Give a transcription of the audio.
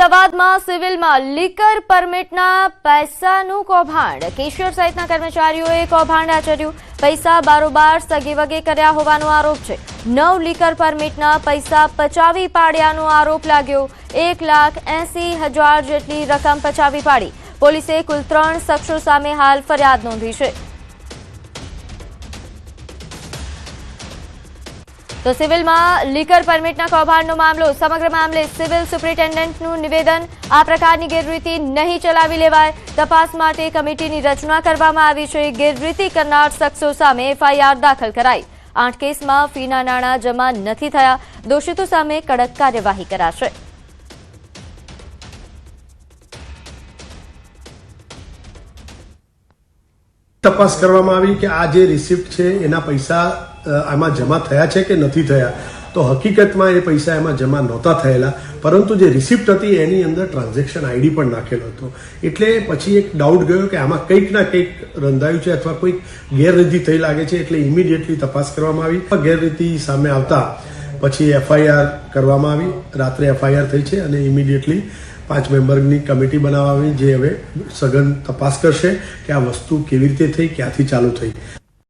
અમદાવાદમાં સિવિલમાં લીકર પરમિટના પૈસાનું કૌભાંડ। કેશિયર સહિતના કર્મચારીઓએ કૌભાંડ આચર્યું। પૈસા બારોબાર સગેવગે કર્યા હોવાનો આરોપ છે। 9 લીકર પરમિટના પૈસા પચાવી પાડ્યાનો આરોપ લાગ્યો। 1,80,000 જેટલી રકમ પચાવી પાડી। પોલીસે કુલ 3 શખ્સો સામે હાલ ફરિયાદ નોંધી છે। तो सिविल में लीकर परमिटना कौभांडनो मामलो। समग्र मामले सिविल सुप्रिन्टेन्डेंटનું નિવેદન। આ પ્રકારની ગેરરીતિ નહીં ચલાવી લેવાય। તપાસ માટે કમિટીની રચના કરવામાં આવી છે। ગેરરીતિ કરનાર શખ્સો સામે એફઆઈઆર દાખલ કરાઈ। 8 કેસમાં ફીના નાણાં જમા નથી થયા। દોષિતો સામે કડક કાર્યવાહી કરાશે। તપાસ કરવામાં આવી કે આ જે રિસિપ્ટ છે એના પૈસા આમાં જમા થયા છે કે નથી થયા। તો હકીકતમાં એ પૈસા એમાં જમા નહોતા થયેલા, પરંતુ જે રિસિપ્ટ હતી એની અંદર ટ્રાન્ઝેક્શન આઈડી પણ નાખેલો હતો। એટલે પછી એક ડાઉટ ગયો કે આમાં કંઈક ના કંઈક રંધાયું છે અથવા કોઈક ગેરરીતિ થઈ લાગે છે। એટલે ઇમિડિયેટલી તપાસ કરવામાં આવી। ગેરરીતિ સામે આવતા પછી એફઆઈઆર કરવામાં આવી। રાત્રે એફઆઈઆર થઈ છે અને ઇમિડિયેટલી 5 મેમ્બરની કમિટી બનાવવામાં આવી, જે હવે સઘન તપાસ કરશે કે આ વસ્તુ કેવી રીતે થઈ, ક્યાંથી ચાલુ થઈ।